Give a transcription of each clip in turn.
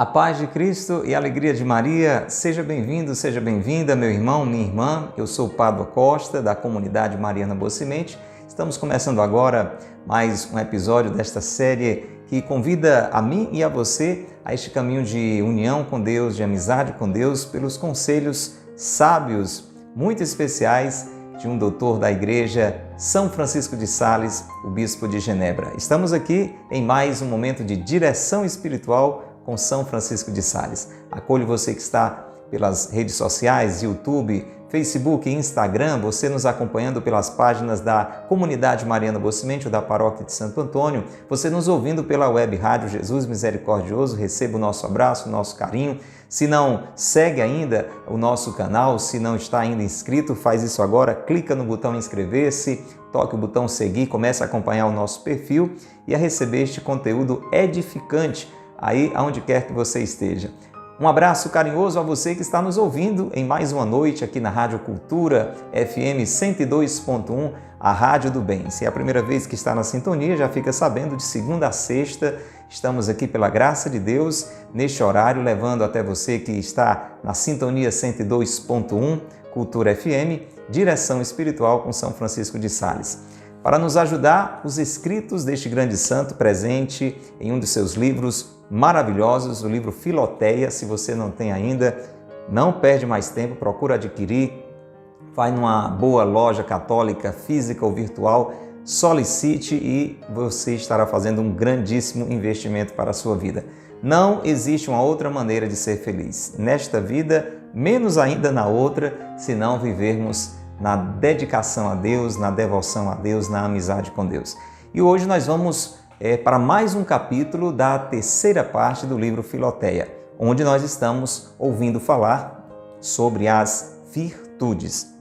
A paz de Cristo e a alegria de Maria, seja bem-vindo, seja bem-vinda, meu irmão, minha irmã. Eu sou o Pádua Costa, da comunidade Mariana Boa Semente. Estamos começando agora mais um episódio desta série que convida a mim e a você a este caminho de união com Deus, de amizade com Deus, pelos conselhos sábios, muito especiais, de um doutor da Igreja, São Francisco de Sales, o Bispo de Genebra. Estamos aqui em mais um momento de direção espiritual com São Francisco de Sales. Acolho você que está pelas redes sociais, YouTube, Facebook e Instagram, você nos acompanhando pelas páginas da Comunidade Mariana Boa Semente ou da Paróquia de Santo Antônio, você nos ouvindo pela web rádio Jesus Misericordioso, receba o nosso abraço, o nosso carinho. Se não segue ainda o nosso canal, se não está ainda inscrito, faz isso agora, clica no botão inscrever-se, toque o botão seguir, comece a acompanhar o nosso perfil e a receber este conteúdo edificante aí aonde quer que você esteja. Um abraço carinhoso a você que está nos ouvindo em mais uma noite aqui na Rádio Cultura FM 102.1, a Rádio do Bem. Se é a primeira vez que está na sintonia, já fica sabendo, de segunda a sexta, estamos aqui pela graça de Deus, neste horário, levando até você que está na sintonia 102.1, Cultura FM, direção espiritual com São Francisco de Sales. Para nos ajudar, os escritos deste grande santo presente em um de seus livros maravilhosos, o livro Filoteia. Se você não tem ainda, não perde mais tempo, procura adquirir, vai numa boa loja católica, física ou virtual, solicite e você estará fazendo um grandíssimo investimento para a sua vida. Não existe uma outra maneira de ser feliz nesta vida, menos ainda na outra, se não vivermos na dedicação a Deus, na devoção a Deus, na amizade com Deus. E hoje nós vamos para mais um capítulo da terceira parte do livro Filoteia, onde nós estamos ouvindo falar sobre as virtudes.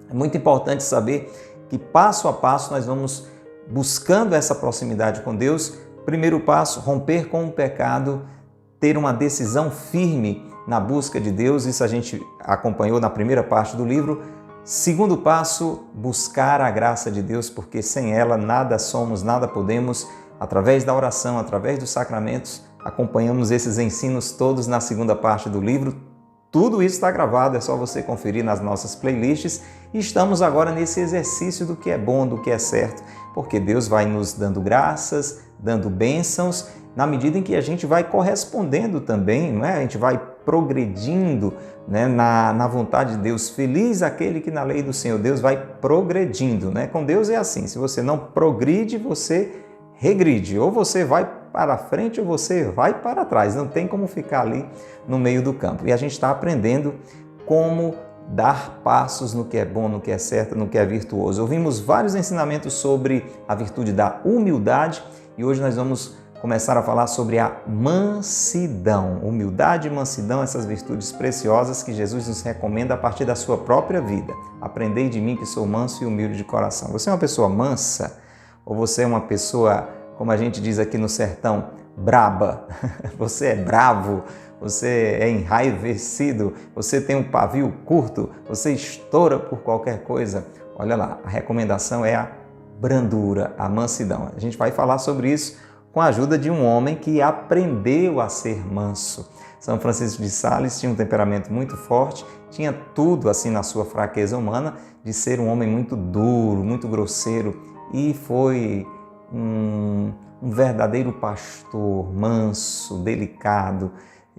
É muito importante saber que passo a passo nós vamos buscando essa proximidade com Deus. Primeiro passo, romper com o pecado, ter uma decisão firme na busca de Deus, isso a gente acompanhou na primeira parte do livro. Segundo passo, buscar a graça de Deus, porque sem ela nada somos, nada podemos. Através da oração, através dos sacramentos, acompanhamos esses ensinos todos na segunda parte do livro. Tudo isso está gravado, é só você conferir nas nossas playlists. E estamos agora nesse exercício do que é bom, do que é certo, porque Deus vai nos dando graças, dando bênçãos, na medida em que a gente vai correspondendo também, não é? A gente vai progredindo, né, na vontade de Deus. Feliz aquele que na lei do Senhor Deus vai progredindo, né? Com Deus é assim, se você não progride, você regride, ou você vai para frente ou você vai para trás, não tem como ficar ali no meio do campo. E a gente está aprendendo como dar passos no que é bom, no que é certo, no que é virtuoso. Ouvimos vários ensinamentos sobre a virtude da humildade e hoje nós vamos começar a falar sobre a mansidão. Humildade e mansidão, essas virtudes preciosas que Jesus nos recomenda a partir da sua própria vida. Aprendei de mim que sou manso e humilde de coração. Você é uma pessoa mansa? Ou você é uma pessoa, como a gente diz aqui no sertão, braba? Você é bravo? Você é enraivecido? Você tem um pavio curto? Você estoura por qualquer coisa? Olha lá, a recomendação é a brandura, a mansidão. A gente vai falar sobre isso com a ajuda de um homem que aprendeu a ser manso. São Francisco de Sales tinha um temperamento muito forte, tinha tudo assim na sua fraqueza humana de ser um homem muito duro, muito grosseiro, e foi um verdadeiro pastor manso, delicado,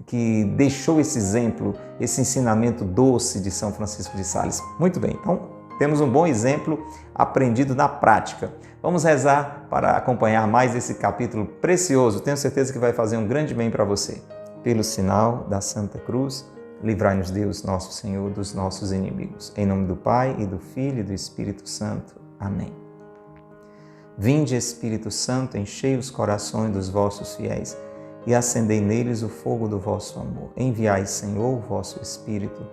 que deixou esse exemplo, esse ensinamento doce de São Francisco de Sales. Muito bem, então temos um bom exemplo aprendido na prática. Vamos rezar para acompanhar mais esse capítulo precioso. Tenho certeza que vai fazer um grande bem para você. Pelo sinal da Santa Cruz, livrai-nos Deus, nosso Senhor, dos nossos inimigos. Em nome do Pai, e do Filho, e do Espírito Santo. Amém. Vinde, Espírito Santo, enchei os corações dos vossos fiéis e acendei neles o fogo do vosso amor. Enviai, Senhor, o vosso Espírito,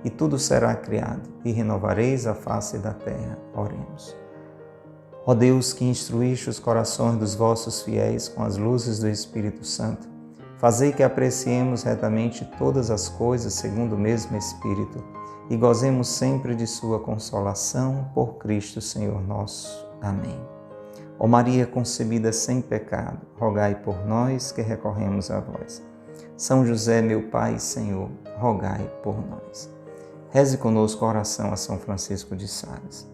e tudo será criado, e renovareis a face da terra. Oremos. Ó Deus, que instruíste os corações dos vossos fiéis com as luzes do Espírito Santo, fazei que apreciemos retamente todas as coisas segundo o mesmo Espírito e gozemos sempre de sua consolação por Cristo Senhor nosso. Amém. Ó Maria concebida sem pecado, rogai por nós que recorremos a vós. São José, meu Pai e Senhor, rogai por nós. Reze conosco a oração a São Francisco de Sales.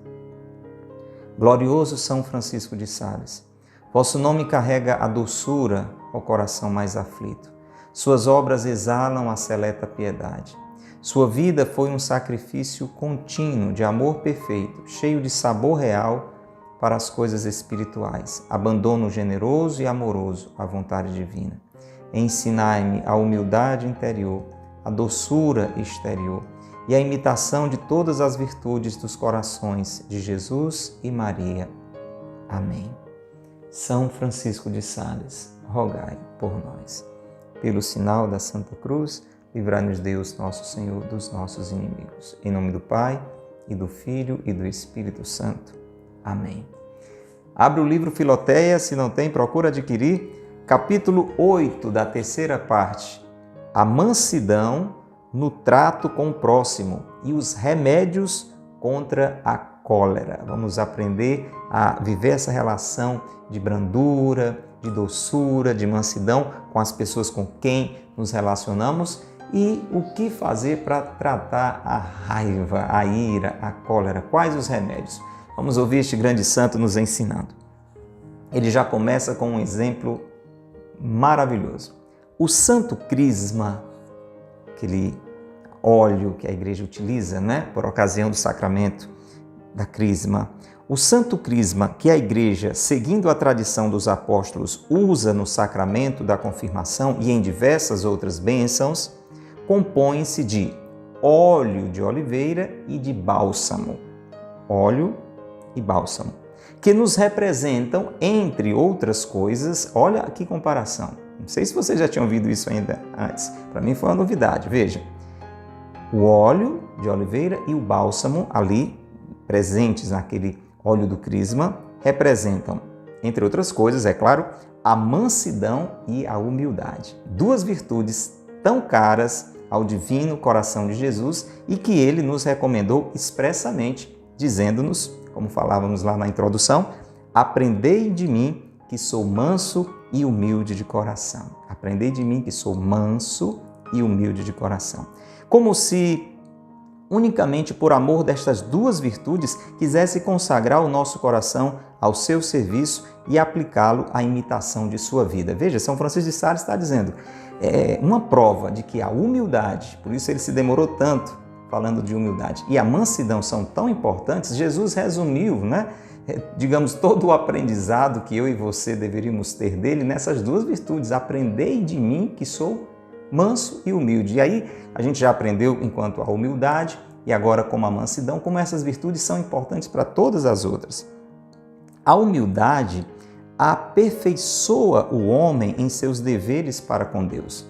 Glorioso São Francisco de Sales, vosso nome carrega a doçura ao coração mais aflito. Suas obras exalam a seleta piedade. Sua vida foi um sacrifício contínuo de amor perfeito, cheio de sabor real para as coisas espirituais, abandono generoso e amoroso à vontade divina. Ensinai-me a humildade interior, a doçura exterior e a imitação de todas as virtudes dos corações de Jesus e Maria. Amém. São Francisco de Sales, rogai por nós. Pelo sinal da Santa Cruz, livrai-nos Deus, nosso Senhor, dos nossos inimigos. Em nome do Pai, e do Filho, e do Espírito Santo. Amém. Abre o livro Filoteia, se não tem, procura adquirir. Capítulo 8 da terceira parte. A mansidão no trato com o próximo e os remédios contra a cólera. Vamos aprender a viver essa relação de brandura, de doçura, de mansidão com as pessoas com quem nos relacionamos e o que fazer para tratar a raiva, a ira, a cólera. Quais os remédios? Vamos ouvir este grande santo nos ensinando. Ele já começa com um exemplo maravilhoso. O Santo Crisma, aquele óleo que a igreja utiliza, por ocasião do sacramento da Crisma. O Santo Crisma que a igreja, seguindo a tradição dos apóstolos, usa no sacramento da confirmação e em diversas outras bênçãos, compõe-se de óleo de oliveira e de bálsamo. Óleo e bálsamo, que nos representam, entre outras coisas, olha que comparação. Não sei se vocês já tinham ouvido isso ainda antes. Para mim foi uma novidade. Veja, o óleo de oliveira e o bálsamo ali, presentes naquele óleo do crisma, representam, entre outras coisas, é claro, a mansidão e a humildade. Duas virtudes tão caras ao divino coração de Jesus e que ele nos recomendou expressamente, dizendo-nos, como falávamos lá na introdução, aprendei de mim que sou manso e humilde de coração. Aprendei de mim que sou manso e humilde de coração. Como se unicamente por amor destas duas virtudes quisesse consagrar o nosso coração ao seu serviço e aplicá-lo à imitação de sua vida. Veja, São Francisco de Sales está dizendo, uma prova de que a humildade, por isso ele se demorou tanto falando de humildade, e a mansidão são tão importantes. Jesus resumiu, digamos, todo o aprendizado que eu e você deveríamos ter dele nessas duas virtudes. Aprendei de mim que sou manso e humilde. E aí a gente já aprendeu enquanto a humildade e agora como a mansidão, como essas virtudes são importantes para todas as outras. A humildade aperfeiçoa o homem em seus deveres para com Deus.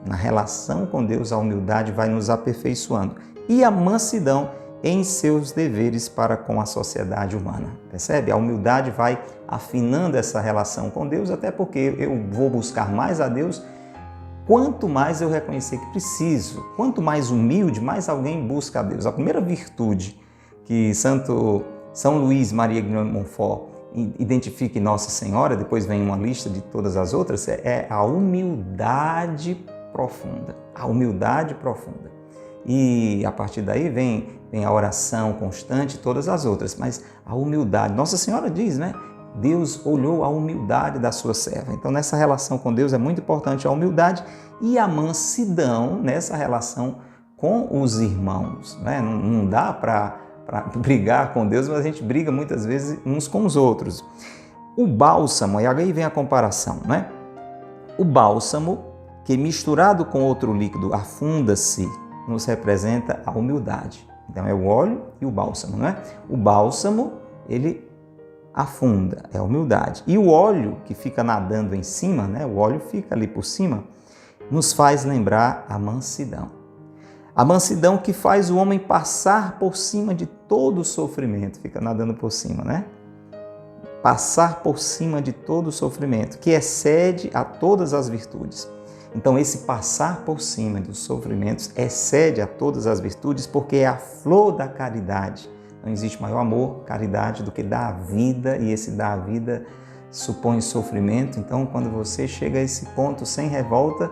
Na relação com Deus, a humildade vai nos aperfeiçoando. E a mansidão em seus deveres para com a sociedade humana. Percebe? A humildade vai afinando essa relação com Deus, até porque eu vou buscar mais a Deus quanto mais eu reconhecer que preciso. Quanto mais humilde, mais alguém busca a Deus. A primeira virtude que São Luís Maria de Montfort identifica em Nossa Senhora, depois vem uma lista de todas as outras, é a humildade profunda. A humildade profunda. E a partir daí vem a oração constante e todas as outras, mas a humildade, Nossa Senhora diz, Deus olhou a humildade da sua serva. Então nessa relação com Deus é muito importante a humildade e a mansidão nessa relação com os irmãos. Não dá para brigar com Deus, mas a gente briga muitas vezes uns com os outros. O bálsamo, e aí vem a comparação, O bálsamo, que misturado com outro líquido afunda-se, nos representa a humildade. Então é o óleo e o bálsamo, O bálsamo, ele afunda, é a humildade. E o óleo que fica nadando em cima, o óleo fica ali por cima, nos faz lembrar a mansidão. A mansidão que faz o homem passar por cima de todo o sofrimento, fica nadando por cima, Passar por cima de todo o sofrimento, que excede a todas as virtudes. Então, esse passar por cima dos sofrimentos excede a todas as virtudes porque é a flor da caridade. Não existe maior amor, caridade, do que dar a vida, e esse dar a vida supõe sofrimento. Então, quando você chega a esse ponto sem revolta,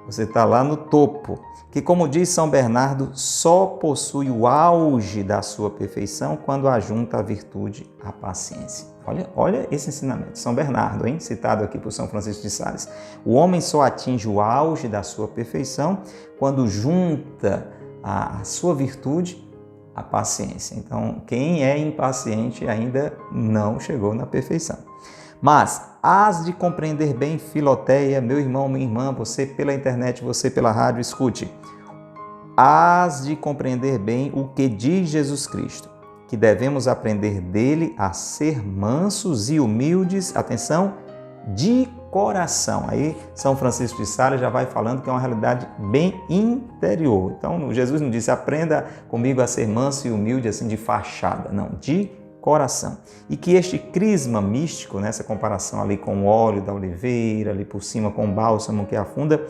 Você está lá no topo, que, como diz São Bernardo, só possui o auge da sua perfeição quando ajunta a virtude à paciência. Olha esse ensinamento. São Bernardo, hein? Citado aqui por São Francisco de Sales. O homem só atinge o auge da sua perfeição quando junta a sua virtude à paciência. Então, quem é impaciente ainda não chegou na perfeição. Mas hás de compreender bem, Filoteia, meu irmão, minha irmã, você pela internet, você pela rádio, escute. Hás de compreender bem o que diz Jesus Cristo, que devemos aprender dele a ser mansos e humildes, atenção, de coração. Aí São Francisco de Sales já vai falando que é uma realidade bem interior. Então Jesus não disse, aprenda comigo a ser manso e humilde assim de fachada, não, de coração. E que este crisma místico, nessa comparação ali com o óleo da oliveira, ali por cima com o bálsamo que afunda,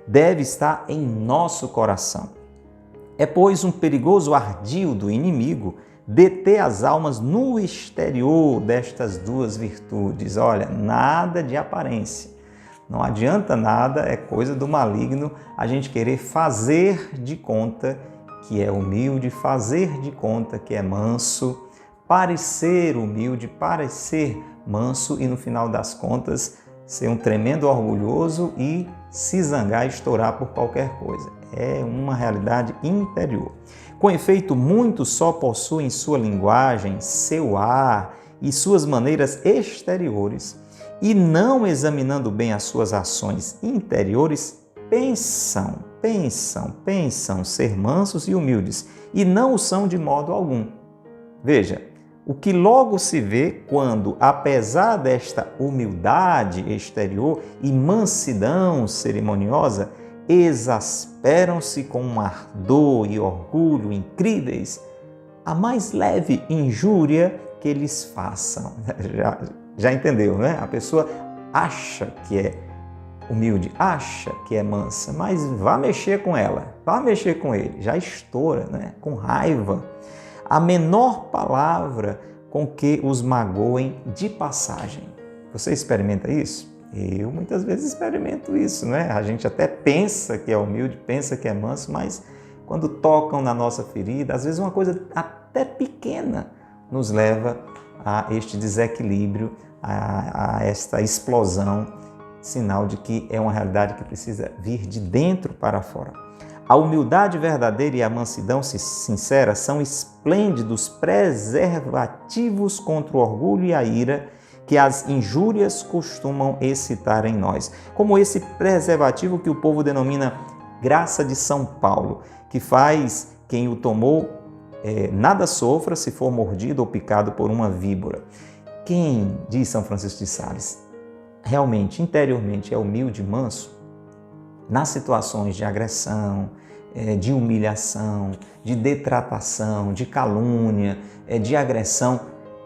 deve estar em nosso coração. É, pois, um perigoso ardil do inimigo deter as almas no exterior destas duas virtudes. Olha, nada de aparência. Não adianta nada, é coisa do maligno a gente querer fazer de conta que é humilde, fazer de conta que é manso, parecer humilde, parecer manso e no final das contas ser um tremendo orgulhoso e se zangar e estourar por qualquer coisa. É uma realidade interior. Com efeito, muitos só possuem sua linguagem, seu ar e suas maneiras exteriores e não examinando bem as suas ações interiores, pensam ser mansos e humildes e não o são de modo algum. Veja, o que logo se vê quando, apesar desta humildade exterior e mansidão cerimoniosa, exasperam-se com um ardor e orgulho incríveis, a mais leve injúria que lhes façam. Já entendeu, né? A pessoa acha que é humilde, acha que é mansa, mas vá mexer com ela, vá mexer com ele, já estoura, né? Com raiva. A menor palavra com que os magoem de passagem. Você experimenta isso? Eu muitas vezes experimento isso, né? A gente até pensa que é humilde, pensa que é manso, mas quando tocam na nossa ferida, às vezes uma coisa até pequena nos leva a este desequilíbrio, a esta explosão, sinal de que é uma realidade que precisa vir de dentro para fora. A humildade verdadeira e a mansidão sincera são esplêndidos preservativos contra o orgulho e a ira que as injúrias costumam excitar em nós. Como esse preservativo que o povo denomina graça de São Paulo, que faz quem o tomou nada sofra se for mordido ou picado por uma víbora. Quem, diz São Francisco de Sales, realmente, interiormente é humilde e manso, nas situações de agressão, de humilhação, de detratação, de calúnia, de agressão,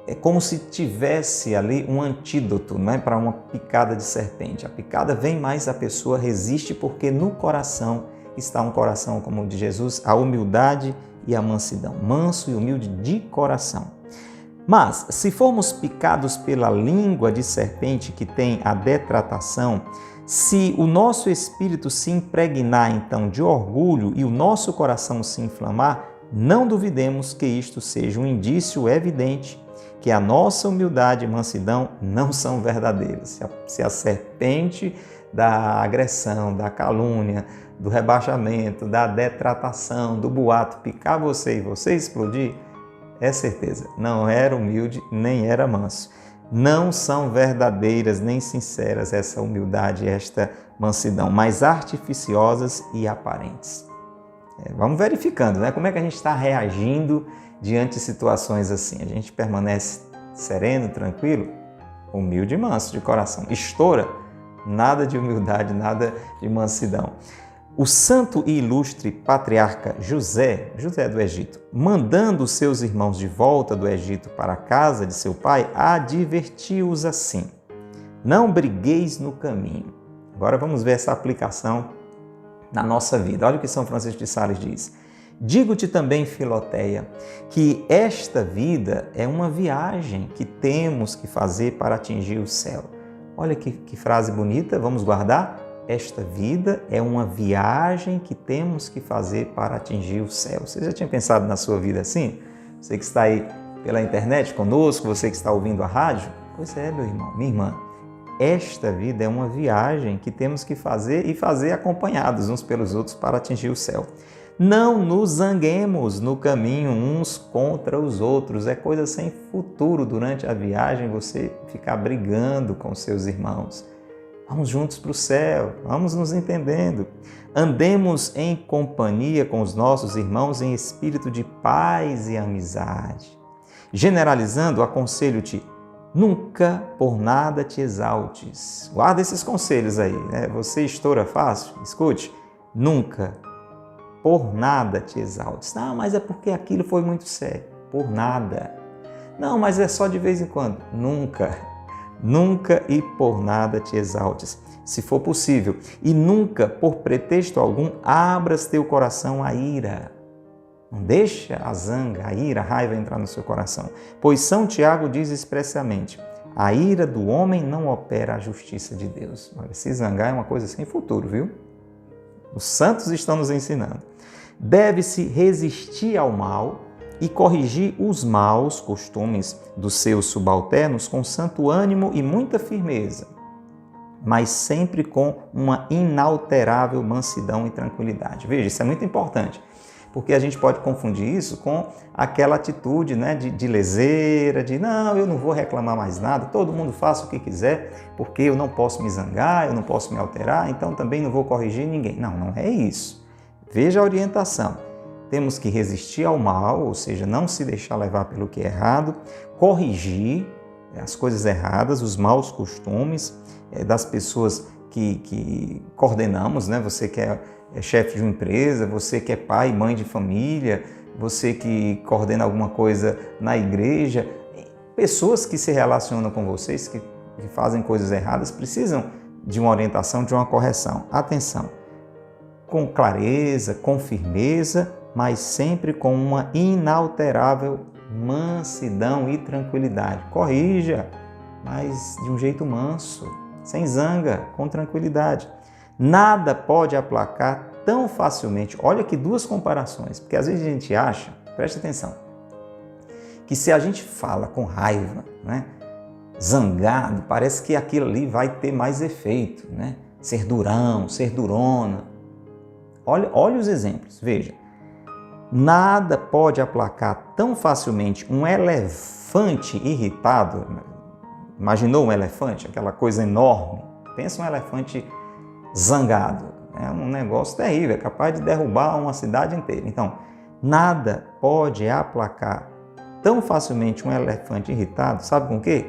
é como se tivesse ali um antídoto, não é, para uma picada de serpente. A picada vem, mas a pessoa resiste porque no coração está um coração como o de Jesus, a humildade e a mansidão, manso e humilde de coração. Mas, se formos picados pela língua de serpente que tem a detratação, se o nosso espírito se impregnar então de orgulho e o nosso coração se inflamar, não duvidemos que isto seja um indício evidente que a nossa humildade e mansidão não são verdadeiras. Se a serpente da agressão, da calúnia, do rebaixamento, da detratação, do boato picar você e você explodir, é certeza, não era humilde nem era manso. Não são verdadeiras nem sinceras essa humildade e esta mansidão, mas artificiosas e aparentes. Vamos verificando, né? Como é que a gente está reagindo diante de situações assim. A gente permanece sereno, tranquilo, humilde e manso de coração. Estoura, nada de humildade, nada de mansidão. O santo e ilustre patriarca José do Egito, mandando seus irmãos de volta do Egito para a casa de seu pai, advertiu-os assim: não brigueis no caminho. Agora vamos ver essa aplicação na nossa vida. Olha o que São Francisco de Sales diz. Digo-te também, Filoteia, que esta vida é uma viagem que temos que fazer para atingir o céu. Olha que frase bonita, vamos guardar? esta vida é uma viagem que temos que fazer para atingir o céu. Você já tinha pensado na sua vida assim? Você que está aí pela internet conosco, você que está ouvindo a rádio? Pois é, meu irmão, minha irmã. Esta vida é uma viagem que temos que fazer e fazer acompanhados uns pelos outros para atingir o céu. Não nos zanguemos no caminho uns contra os outros. É coisa sem futuro durante a viagem você ficar brigando com seus irmãos. Vamos juntos para o céu, vamos nos entendendo. Andemos em companhia com os nossos irmãos em espírito de paz e amizade. Generalizando, aconselho-te, nunca por nada te exaltes. Guarda esses conselhos aí, né? Você estoura fácil? Escute, nunca por nada te exaltes. Não, mas é porque aquilo foi muito sério. Por nada. Não, mas é só de vez em quando. Nunca. Nunca e por nada te exaltes, se for possível. E nunca, por pretexto algum, abras teu coração à ira. Não deixa a zanga, a ira, a raiva entrar no seu coração. Pois São Tiago diz expressamente, a ira do homem não opera a justiça de Deus. Olha, se zangar é uma coisa sem futuro, viu? Os santos estão nos ensinando. Deve-se resistir ao mal e corrigir os maus costumes dos seus subalternos com santo ânimo e muita firmeza, mas sempre com uma inalterável mansidão e tranquilidade. Veja, isso é muito importante, porque a gente pode confundir isso com aquela atitude, né, de leseira, de não, eu não vou reclamar mais nada, todo mundo faça o que quiser, porque eu não posso me zangar, eu não posso me alterar, então também não vou corrigir ninguém. Não, não é isso. Veja a orientação. Temos que resistir ao mal, ou seja, não se deixar levar pelo que é errado, corrigir as coisas erradas, os maus costumes das pessoas que coordenamos, né? Você que é chefe de uma empresa, você que é pai e mãe de família, você que coordena alguma coisa na igreja, pessoas que se relacionam com vocês, que fazem coisas erradas, precisam de uma orientação, de uma correção. Atenção, com clareza, com firmeza, mas sempre com uma inalterável mansidão e tranquilidade. Corrija, mas de um jeito manso, sem zanga, com tranquilidade. Nada pode aplacar tão facilmente. Olha que duas comparações, porque às vezes a gente acha, preste atenção, que se a gente fala com raiva, né, zangado, parece que aquilo ali vai ter mais efeito, né? Ser durão, ser durona. Olha os exemplos, veja. Nada pode aplacar tão facilmente um elefante irritado. Imaginou um elefante? Aquela coisa enorme. Pensa um elefante zangado. É um negócio terrível, é capaz de derrubar uma cidade inteira. Então, nada pode aplacar tão facilmente um elefante irritado, sabe com o quê?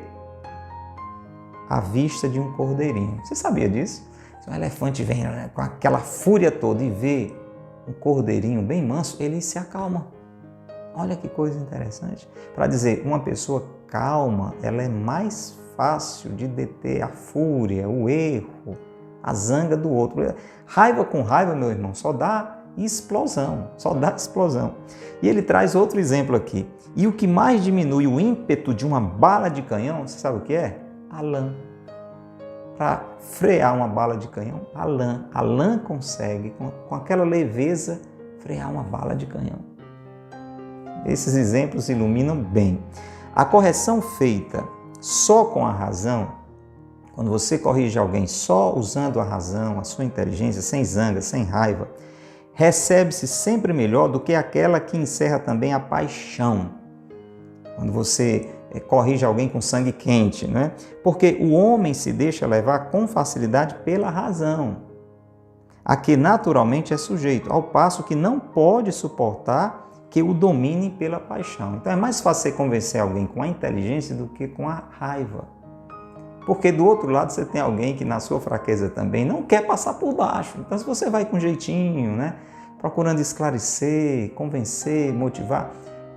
A vista de um cordeirinho. Você sabia disso? Se um elefante vem, né, com aquela fúria toda e vê um cordeirinho bem manso, ele se acalma. Olha que coisa interessante. Para dizer, uma pessoa calma, ela é mais fácil de deter a fúria, o erro, a zanga do outro. Raiva com raiva, meu irmão, só dá explosão, E ele traz outro exemplo aqui. E o que mais diminui o ímpeto de uma bala de canhão, você sabe o que é? A lã. Para frear uma bala de canhão, a lã consegue, com aquela leveza, frear uma bala de canhão. Esses exemplos iluminam bem. A correção feita só com a razão, quando você corrige alguém só usando a razão, a sua inteligência, sem zanga, sem raiva, recebe-se sempre melhor do que aquela que encerra também a paixão. Quando você corrige alguém com sangue quente, né? Porque o homem se deixa levar com facilidade pela razão, a que naturalmente é sujeito, ao passo que não pode suportar que o domine pela paixão. Então é mais fácil você convencer alguém com a inteligência do que com a raiva. Porque do outro lado você tem alguém que na sua fraqueza também não quer passar por baixo. Então se você vai com jeitinho, né? Procurando esclarecer, convencer, motivar,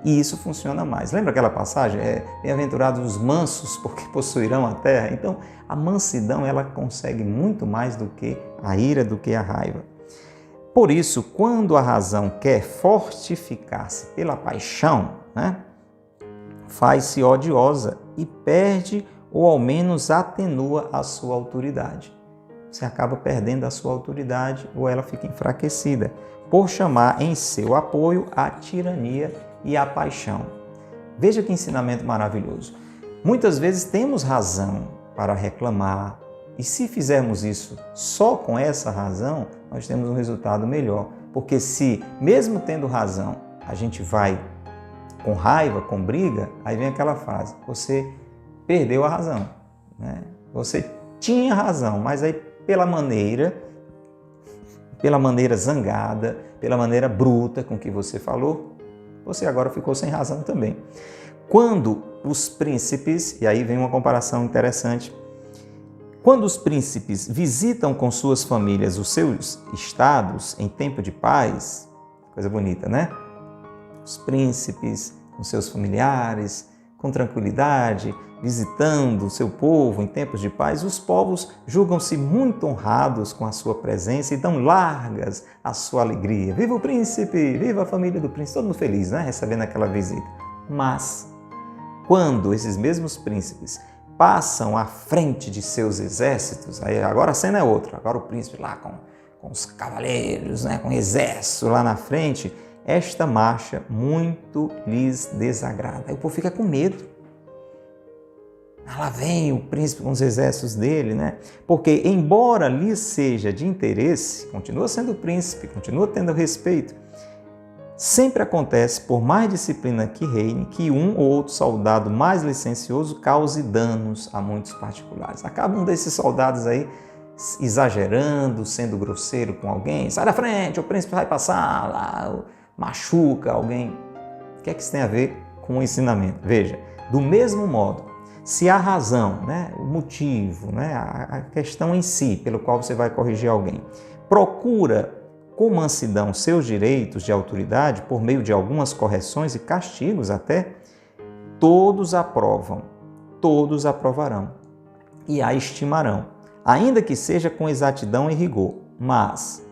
e isso funciona mais. Lembra aquela passagem? Bem-aventurados os mansos, porque possuirão a terra. Então, a mansidão, ela consegue muito mais do que a ira, do que a raiva. Por isso, quando a razão quer fortificar-se pela paixão, né, faz-se odiosa e perde ou ao menos atenua a sua autoridade. você acaba perdendo a sua autoridade ou ela fica enfraquecida, por chamar em seu apoio a tirania e a paixão. Veja que ensinamento maravilhoso. Muitas vezes temos razão para reclamar, e se fizermos isso só com essa razão, nós temos um resultado melhor. Porque se, mesmo tendo razão, a gente vai com raiva, com briga, aí vem aquela frase, você perdeu a razão, né? Você tinha razão, mas aí pela maneira zangada, pela maneira bruta com que você falou, você agora ficou sem razão também. Quando os príncipes, e aí vem uma comparação interessante, quando os príncipes visitam com suas famílias os seus estados em tempo de paz, coisa bonita, né? Os príncipes com seus familiares, com tranquilidade, visitando o seu povo em tempos de paz, os povos julgam-se muito honrados com a sua presença e dão largas à sua alegria. Viva o príncipe, viva a família do príncipe, todo mundo feliz, né? Recebendo aquela visita. Mas, quando esses mesmos príncipes passam à frente de seus exércitos, aí agora a cena é outra, agora o príncipe lá com os cavaleiros, né, com o exército lá na frente, esta marcha muito lhes desagrada. Aí o povo fica com medo. Lá vem o príncipe com os exércitos dele, né? Porque, embora lhes seja de interesse, continua sendo príncipe, continua tendo respeito, sempre acontece, por mais disciplina que reine, que um ou outro soldado mais licencioso cause danos a muitos particulares. Acaba um desses soldados aí exagerando, sendo grosseiro com alguém. Sai da frente, o príncipe vai passar lá, machuca alguém. O que é que isso tem a ver com o ensinamento? Veja, do mesmo modo, se a razão, né, o motivo, né, a questão em si pelo qual você vai corrigir alguém, procura com mansidão seus direitos de autoridade por meio de algumas correções e castigos até, todos aprovam, todos aprovarão e a estimarão, ainda que seja com exatidão e rigor. Mas,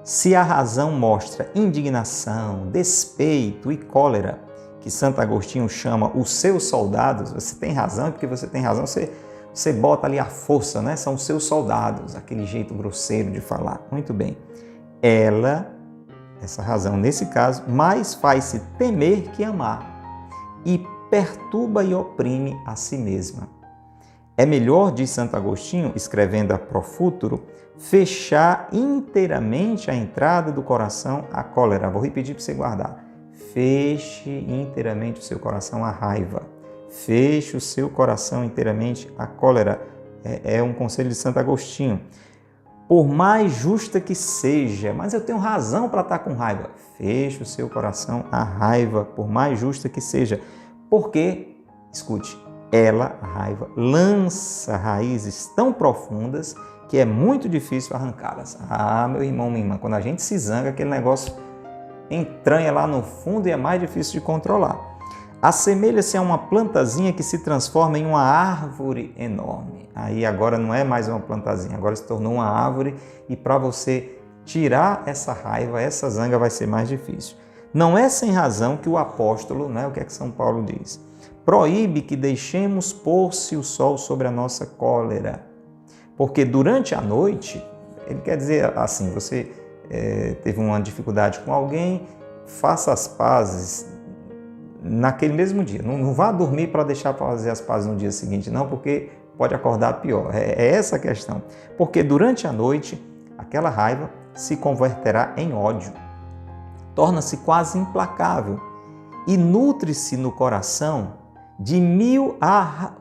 se a razão mostra indignação, despeito e cólera, que Santo Agostinho chama os seus soldados, você tem razão, e porque você tem razão, você bota ali a força, né? São os seus soldados, aquele jeito grosseiro de falar. Muito bem. Essa razão, nesse caso, mais faz-se temer que amar, e perturba e oprime a si mesma. É melhor, diz Santo Agostinho, escrevendo a Pro Futuro, fechar inteiramente a entrada do coração à cólera. Vou repetir para você guardar. Feche inteiramente o seu coração à raiva. Feche o seu coração inteiramente à cólera. É um conselho de Santo Agostinho. Por mais justa que seja, mas eu tenho razão para estar com raiva. Feche o seu coração à raiva, por mais justa que seja. Porque, escute, a raiva, lança raízes tão profundas que é muito difícil arrancá-las. Ah, meu irmão, minha irmã, quando a gente se zanga, aquele negócio entranha lá no fundo e é mais difícil de controlar. Assemelha-se a uma plantazinha que se transforma em uma árvore enorme. Aí agora não é mais uma plantazinha, agora se tornou uma árvore e para você tirar essa raiva, essa zanga vai ser mais difícil. Não é sem razão que o apóstolo, né, o que é que São Paulo diz? Proíbe que deixemos pôr-se o sol sobre a nossa cólera. Porque durante a noite, ele quer dizer assim, você teve uma dificuldade com alguém, faça as pazes naquele mesmo dia. Não vá dormir para deixar para fazer as pazes no dia seguinte, não, porque pode acordar pior. É essa a questão. Porque durante a noite, aquela raiva se converterá em ódio. Torna-se quase implacável e nutre-se no coração de 1000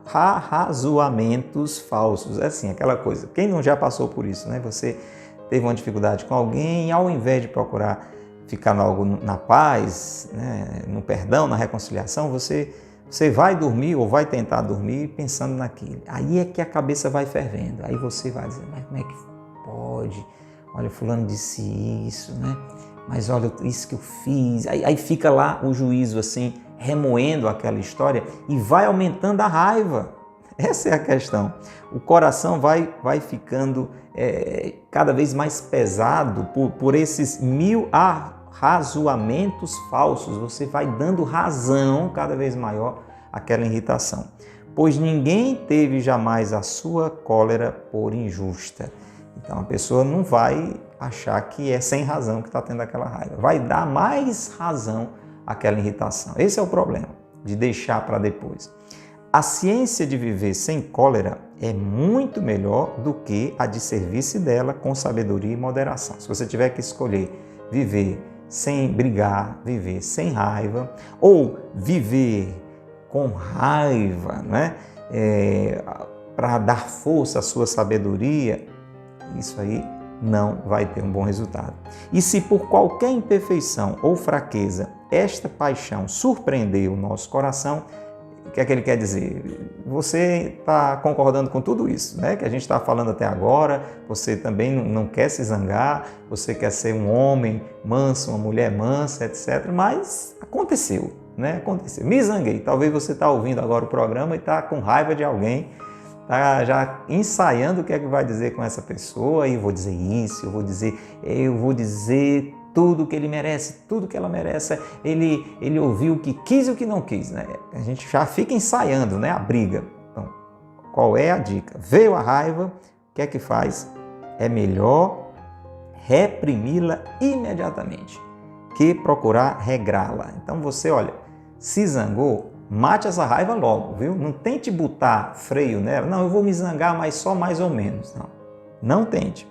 arrazoamentos falsos. É assim, aquela coisa. Quem não já passou por isso, né? Você teve uma dificuldade com alguém, ao invés de procurar ficar na paz, né, no perdão, na reconciliação, você vai dormir ou vai tentar dormir pensando naquilo. Aí é que a cabeça vai fervendo. Aí você vai dizer, mas como é que pode? Olha, fulano disse isso, né? Mas olha, isso que eu fiz. Aí fica lá o juízo assim, remoendo aquela história e vai aumentando a raiva. Essa é a questão. O coração vai ficando cada vez mais pesado por esses 1000 arrazoamentos falsos. Você vai dando razão cada vez maior àquela irritação. Pois ninguém teve jamais a sua cólera por injusta. Então a pessoa não vai achar que é sem razão que está tendo aquela raiva. Vai dar mais razão àquela irritação. Esse é o problema, de deixar para depois. A ciência de viver sem cólera é muito melhor do que a de servir-se dela com sabedoria e moderação. Se você tiver que escolher viver sem brigar, viver sem raiva, ou viver com raiva, né? Para dar força à sua sabedoria, isso aí não vai ter um bom resultado. E se por qualquer imperfeição ou fraqueza esta paixão surpreender o nosso coração, o que é que ele quer dizer? Você está concordando com tudo isso, né? Que a gente está falando até agora, você também não quer se zangar, você quer ser um homem manso, uma mulher mansa, etc. Mas aconteceu, né? Aconteceu. Me zanguei. Talvez você está ouvindo agora o programa e está com raiva de alguém, está já ensaiando o que é que vai dizer com essa pessoa, e eu vou dizer isso, eu vou dizer tudo que ele merece, tudo que ela merece. Ele ouviu o que quis e o que não quis, né? A gente já fica ensaiando, né, a briga. Então, qual é a dica? Veio a raiva, o que é que faz? É melhor reprimi-la imediatamente que procurar regrá-la. Então você, olha, se zangou, mate essa raiva logo, viu? Não tente botar freio nela. Não, eu vou me zangar, mas só mais ou menos. Não tente.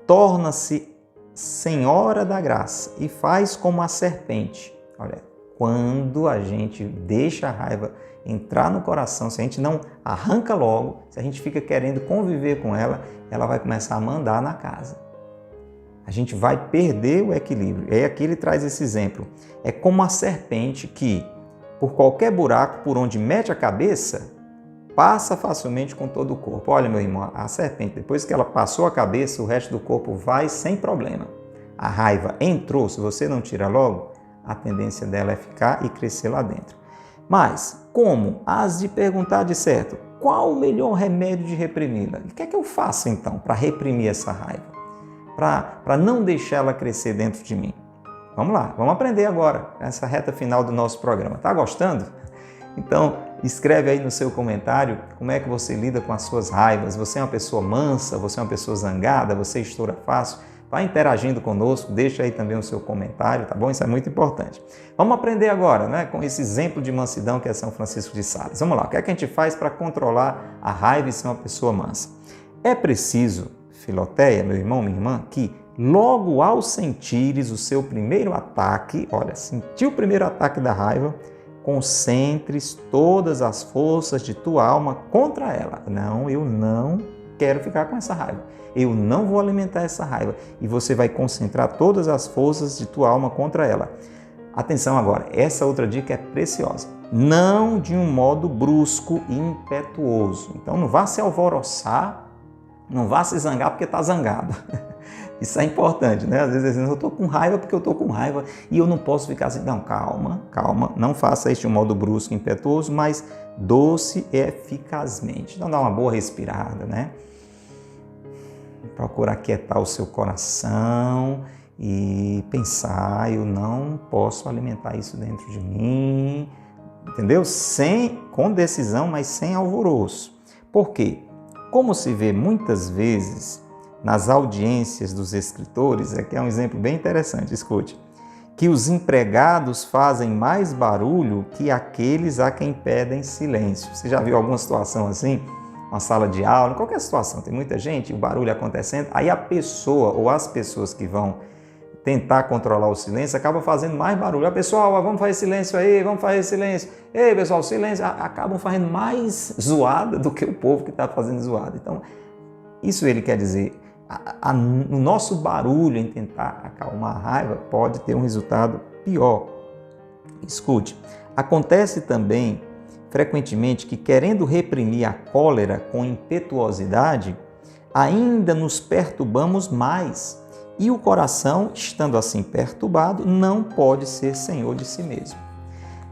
Torna-se senhora da graça e faz como a serpente. Olha, quando a gente deixa a raiva entrar no coração, se a gente não arranca logo, se a gente fica querendo conviver com ela, ela vai começar a mandar na casa. A gente vai perder o equilíbrio. E aqui ele traz esse exemplo. É como a serpente que, por qualquer buraco por onde mete a cabeça, passa facilmente com todo o corpo. Olha, meu irmão, a serpente, depois que ela passou a cabeça, o resto do corpo vai sem problema. A raiva entrou, se você não tira logo, a tendência dela é ficar e crescer lá dentro. Mas, como has de perguntar de certo, qual o melhor remédio de reprimi-la? O que é que eu faço então para reprimir essa raiva? Para não deixar ela crescer dentro de mim? Vamos lá, vamos aprender agora, nessa reta final do nosso programa. Tá gostando? Então, escreve aí no seu comentário como é que você lida com as suas raivas. Você é uma pessoa mansa? Você é uma pessoa zangada? Você estoura fácil? Vai interagindo conosco, deixa aí também o seu comentário, tá bom? Isso é muito importante. Vamos aprender agora, né, com esse exemplo de mansidão que é São Francisco de Sales. Vamos lá, o que é que a gente faz para controlar a raiva e ser uma pessoa mansa? É preciso, Filoteia, meu irmão, minha irmã, que logo ao sentires o seu primeiro ataque, olha, sentiu o primeiro ataque da raiva, concentres todas as forças de tua alma contra ela. Não, eu não quero ficar com essa raiva. Eu não vou alimentar essa raiva. E você vai concentrar todas as forças de tua alma contra ela. Atenção agora, essa outra dica é preciosa. Não de um modo brusco e impetuoso. Então não vá se alvoroçar, não vá se zangar porque está zangado. Isso é importante, né? Às vezes eu estou com raiva porque eu estou com raiva e eu não posso ficar assim. Não, calma, calma. Não faça isso de um modo brusco e impetuoso, mas doce e eficazmente. Então dá uma boa respirada, né? Procura aquietar o seu coração e pensar, eu não posso alimentar isso dentro de mim, entendeu? Com decisão, mas sem alvoroço. Por quê? Como se vê muitas vezes nas audiências dos escritores, aqui é um exemplo bem interessante, escute, que os empregados fazem mais barulho que aqueles a quem pedem silêncio. Você já viu alguma situação assim? Uma sala de aula, em qualquer situação, tem muita gente, o barulho acontecendo, aí a pessoa ou as pessoas que vão tentar controlar o silêncio acabam fazendo mais barulho. A pessoal, vamos fazer silêncio aí, vamos fazer silêncio. Ei, pessoal, silêncio. Acabam fazendo mais zoada do que o povo que está fazendo zoada. Então, isso ele quer dizer, o nosso barulho em tentar acalmar a raiva pode ter um resultado pior. Escute, acontece também frequentemente que, querendo reprimir a cólera com impetuosidade, ainda nos perturbamos mais e o coração, estando assim perturbado, não pode ser senhor de si mesmo.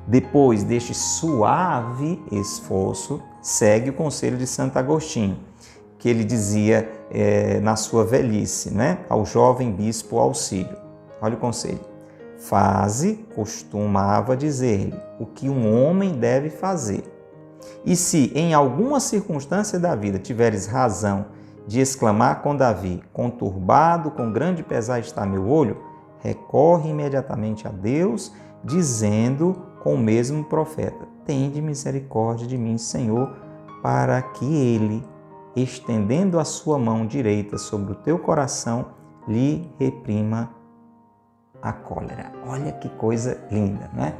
Depois deste suave esforço, segue o conselho de Santo Agostinho, que ele dizia na sua velhice, né, ao jovem bispo Auxílio. Olha o conselho. Faze, costumava dizer-lhe, o que um homem deve fazer. E se em alguma circunstância da vida tiveres razão de exclamar com Davi: conturbado, com grande pesar está meu olho, recorre imediatamente a Deus, dizendo com o mesmo profeta: tende misericórdia de mim, Senhor, para que ele, estendendo a sua mão direita sobre o teu coração, lhe reprima a cólera. Olha que coisa linda, né?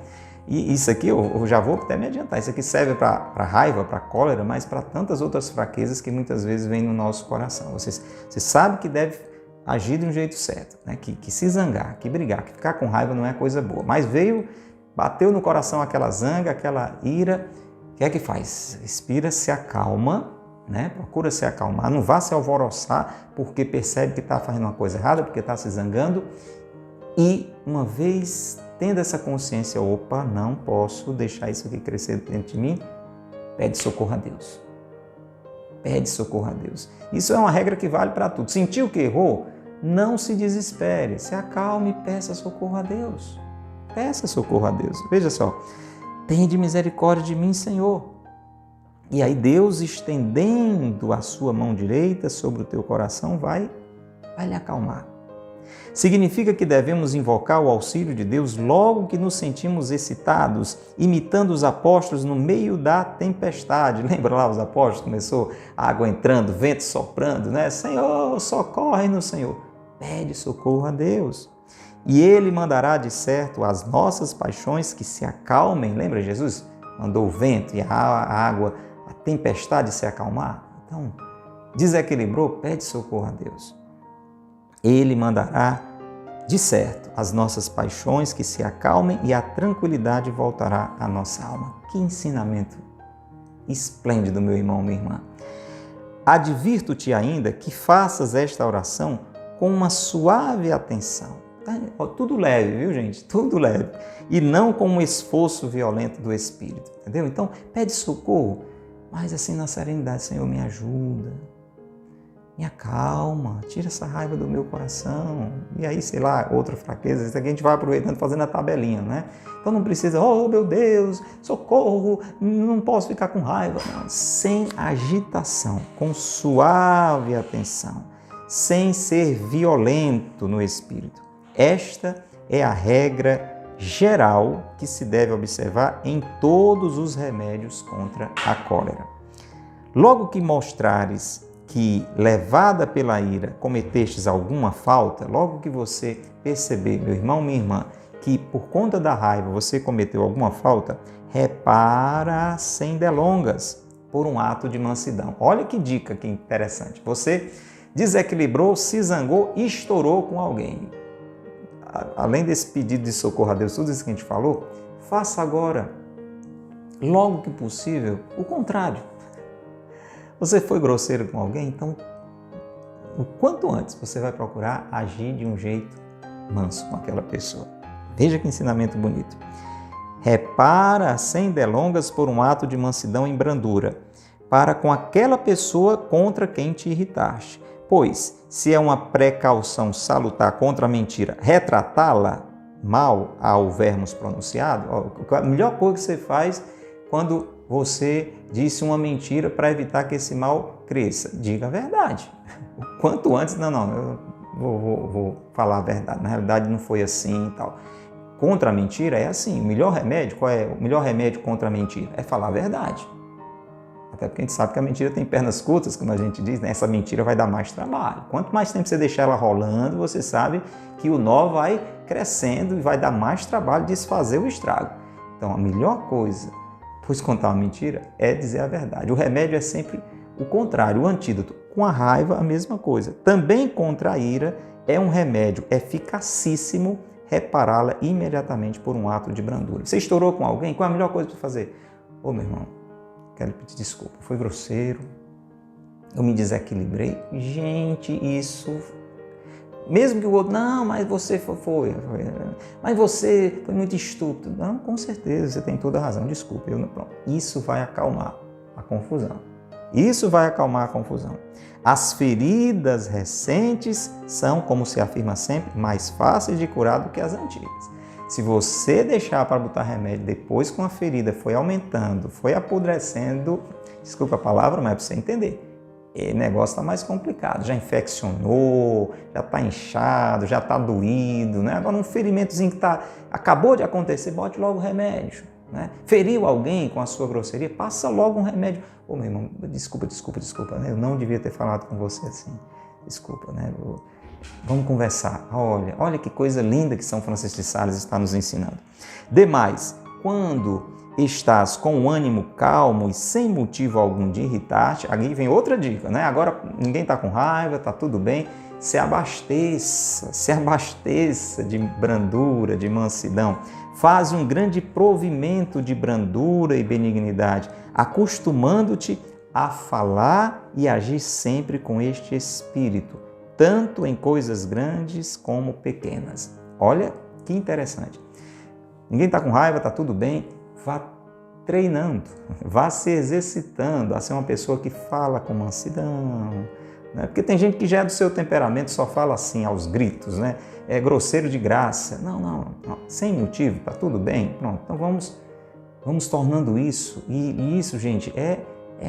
E isso aqui, eu já vou até me adiantar, isso aqui serve para raiva, para cólera, mas para tantas outras fraquezas que muitas vezes vêm no nosso coração. Você sabe que deve agir de um jeito certo, né? Que se zangar, que brigar, que ficar com raiva não é coisa boa. Mas bateu no coração aquela zanga, aquela ira, o que é que faz? Respira, se acalma, né? Procura se acalmar, não vá se alvoroçar porque percebe que está fazendo uma coisa errada, porque está se zangando. E uma vez tendo essa consciência, opa, não posso deixar isso aqui crescer dentro de mim, pede socorro a Deus. Pede socorro a Deus. Isso é uma regra que vale para tudo. Sentiu que errou? Não se desespere, se acalme e peça socorro a Deus. Peça socorro a Deus. Veja só, tende misericórdia de mim, Senhor. E aí Deus, estendendo a sua mão direita sobre o teu coração, vai lhe acalmar. Significa que devemos invocar o auxílio de Deus logo que nos sentimos excitados, imitando os apóstolos no meio da tempestade. Lembra lá os apóstolos? Começou a água entrando, vento soprando, né? Senhor, socorre-nos, Senhor. Pede socorro a Deus. E Ele mandará de certo as nossas paixões que se acalmem. Lembra, Jesus mandou o vento e a água, a tempestade se acalmar? Então, desequilibrou, pede socorro a Deus. Ele mandará de certo as nossas paixões que se acalmem e a tranquilidade voltará à nossa alma. Que ensinamento esplêndido, meu irmão, minha irmã. Advirto-te ainda que faças esta oração com uma suave atenção. Tudo leve, viu, gente? Tudo leve. E não com um esforço violento do Espírito, entendeu? Então, pede socorro, mas assim na serenidade: Senhor, me ajuda. Me acalma, tira essa raiva do meu coração. E aí, sei lá, outra fraqueza, isso aqui a gente vai aproveitando, fazendo a tabelinha, né? Então não precisa, oh meu Deus, socorro, não posso ficar com raiva. Não, sem agitação, com suave atenção, sem ser violento no espírito. Esta é a regra geral que se deve observar em todos os remédios contra a cólera. Logo que mostrares que, levada pela ira, cometestes alguma falta, logo que você perceber, meu irmão, minha irmã, que por conta da raiva você cometeu alguma falta, repara sem delongas, por um ato de mansidão. Olha que dica que interessante. Você desequilibrou, se zangou e estourou com alguém. Além desse pedido de socorro a Deus, tudo isso que a gente falou, faça agora, logo que possível, o contrário. Você foi grosseiro com alguém, então o quanto antes você vai procurar agir de um jeito manso com aquela pessoa. Veja que ensinamento bonito. Repara sem delongas por um ato de mansidão em brandura, para com aquela pessoa contra quem te irritaste. Pois, se é uma precaução salutar contra a mentira, retratá-la mal ao vermos pronunciado, a melhor coisa que você faz quando você disse uma mentira para evitar que esse mal cresça, diga a verdade. O quanto antes, eu vou falar a verdade, na realidade não foi assim e tal. Contra a mentira é assim, o melhor remédio, qual é o melhor remédio contra a mentira? É falar a verdade. Até porque a gente sabe que a mentira tem pernas curtas, como a gente diz, né? Essa mentira vai dar mais trabalho. Quanto mais tempo você deixar ela rolando, você sabe que o nó vai crescendo e vai dar mais trabalho desfazer o estrago. Então, a melhor coisa, pois contar uma mentira, é dizer a verdade. O remédio é sempre o contrário, o antídoto. Com a raiva, a mesma coisa. Também contra a ira é um remédio eficacíssimo repará-la imediatamente por um ato de brandura. Você estourou com alguém? Qual é a melhor coisa para fazer? Ô, meu irmão, quero pedir desculpa. Foi grosseiro, eu me desequilibrei. Gente, isso... Mesmo que o outro, não, mas você foi, mas você foi muito estúpido. Não, com certeza, você tem toda a razão, desculpa. Pronto. Isso vai acalmar a confusão. Isso vai acalmar a confusão. As feridas recentes são, como se afirma sempre, mais fáceis de curar do que as antigas. Se você deixar para botar remédio depois que uma ferida foi aumentando, foi apodrecendo, desculpa a palavra, mas é para você entender, o negócio está mais complicado, já infeccionou, já está inchado, já está doído, né? Agora um ferimentozinho que acabou de acontecer, bote logo o remédio, né? Feriu alguém com a sua grosseria, passa logo um remédio. Ô meu irmão, desculpa, né? Eu não devia ter falado com você assim, desculpa, né? Vamos conversar, olha que coisa linda que São Francisco de Sales está nos ensinando. Demais, quando estás com o ânimo calmo e sem motivo algum de irritar-te, aqui vem outra dica, né? Agora ninguém está com raiva, está tudo bem, se abasteça de brandura, de mansidão. Faz um grande provimento de brandura e benignidade, acostumando-te a falar e agir sempre com este espírito, tanto em coisas grandes como pequenas. Olha que interessante. Ninguém está com raiva, está tudo bem. Vá treinando, vá se exercitando a ser uma pessoa que fala com mansidão, né? Porque tem gente que já é do seu temperamento, só fala assim aos gritos, né? É grosseiro de graça. Não, sem motivo, tá tudo bem. Pronto, então vamos tornando isso. E isso, gente, é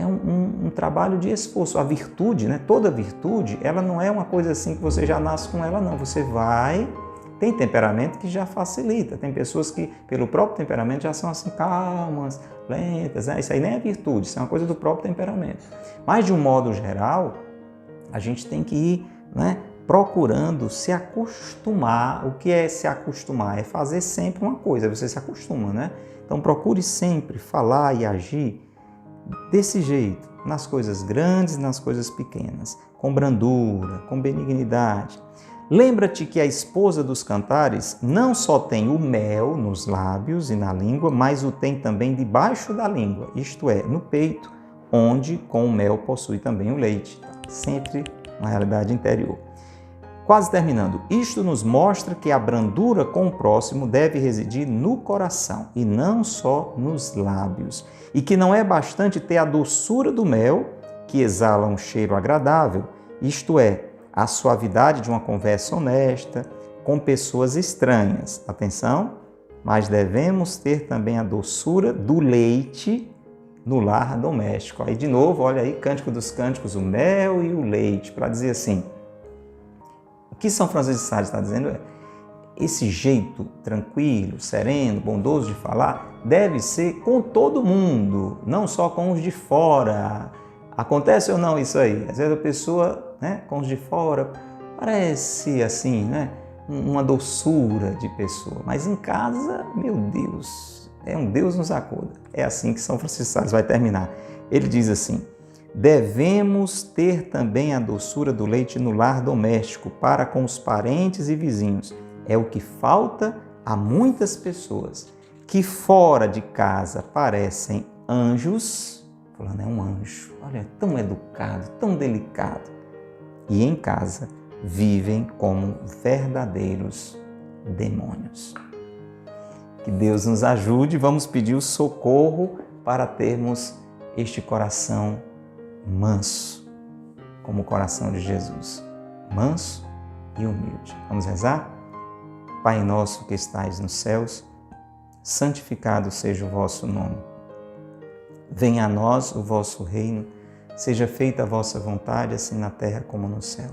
um trabalho de esforço. A virtude, né? Toda virtude, ela não é uma coisa assim que você já nasce com ela, não. Você vai... Tem temperamento que já facilita, tem pessoas que, pelo próprio temperamento, já são assim calmas, lentas, né? Isso aí nem é virtude, isso é uma coisa do próprio temperamento. Mas, de um modo geral, a gente tem que ir, né, procurando se acostumar. O que é se acostumar? É fazer sempre uma coisa, você se acostuma, né? Então, procure sempre falar e agir desse jeito, nas coisas grandes e nas coisas pequenas, com brandura, com benignidade. Lembra-te que a esposa dos cantares não só tem o mel nos lábios e na língua, mas o tem também debaixo da língua, isto é, no peito, onde com o mel possui também o leite. Sempre uma realidade interior. Quase terminando, isto nos mostra que a brandura com o próximo deve residir no coração e não só nos lábios, e que não é bastante ter a doçura do mel, que exala um cheiro agradável, isto é, a suavidade de uma conversa honesta com pessoas estranhas. Atenção, mas devemos ter também a doçura do leite no lar doméstico. Aí de novo, olha aí, Cântico dos Cânticos, o mel e o leite, para dizer assim, o que São Francisco de Sales está dizendo é, esse jeito tranquilo, sereno, bondoso de falar, deve ser com todo mundo, não só com os de fora. Acontece ou não isso aí? Às vezes a pessoa, né, com os de fora, parece assim, né, uma doçura de pessoa. Mas em casa, meu Deus, é um Deus nos acuda. É assim que São Francisco de Sales vai terminar. Ele diz assim, devemos ter também a doçura do leite no lar doméstico para com os parentes e vizinhos. É o que falta a muitas pessoas que fora de casa parecem anjos. Fulano é um anjo, olha, tão educado, tão delicado. E em casa vivem como verdadeiros demônios. Que Deus nos ajude, vamos pedir o socorro para termos este coração manso, como o coração de Jesus, manso e humilde. Vamos rezar? Pai nosso que estais nos céus, santificado seja o vosso nome. Venha a nós o vosso reino, seja feita a vossa vontade, assim na terra como no céu.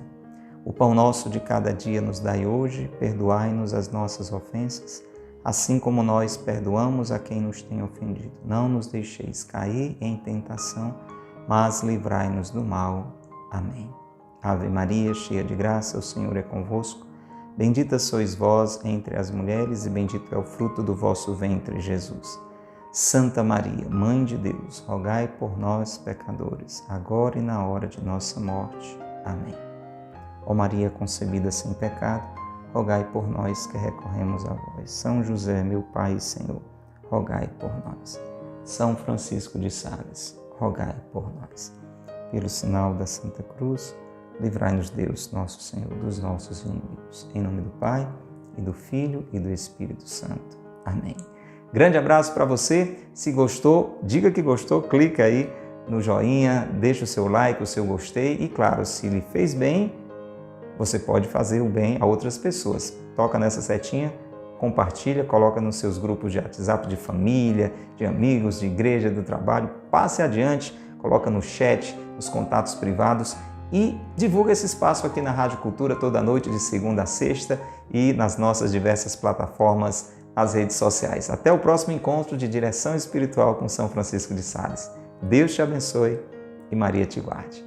O pão nosso de cada dia nos dai hoje, perdoai-nos as nossas ofensas, assim como nós perdoamos a quem nos tem ofendido. Não nos deixeis cair em tentação, mas livrai-nos do mal. Amém. Ave Maria, cheia de graça, o Senhor é convosco. Bendita sois vós entre as mulheres e bendito é o fruto do vosso ventre, Jesus. Santa Maria, Mãe de Deus, rogai por nós, pecadores, agora e na hora de nossa morte. Amém. Ó Maria concebida sem pecado, rogai por nós que recorremos a vós. São José, meu Pai e Senhor, rogai por nós. São Francisco de Sales, rogai por nós. Pelo sinal da Santa Cruz, livrai-nos Deus, nosso Senhor, dos nossos inimigos. Em nome do Pai, e do Filho, e do Espírito Santo. Amém. Grande abraço para você. Se gostou, diga que gostou, clica aí no joinha, deixa o seu like, o seu gostei. E claro, se lhe fez bem, você pode fazer o bem a outras pessoas. Toca nessa setinha, compartilha, coloca nos seus grupos de WhatsApp, de família, de amigos, de igreja, do trabalho. Passe adiante, coloca no chat, nos contatos privados e divulga esse espaço aqui na Rádio Cultura toda noite, de segunda a sexta, e nas nossas diversas plataformas, as redes sociais. Até o próximo encontro de Direção Espiritual com São Francisco de Sales. Deus te abençoe e Maria te guarde.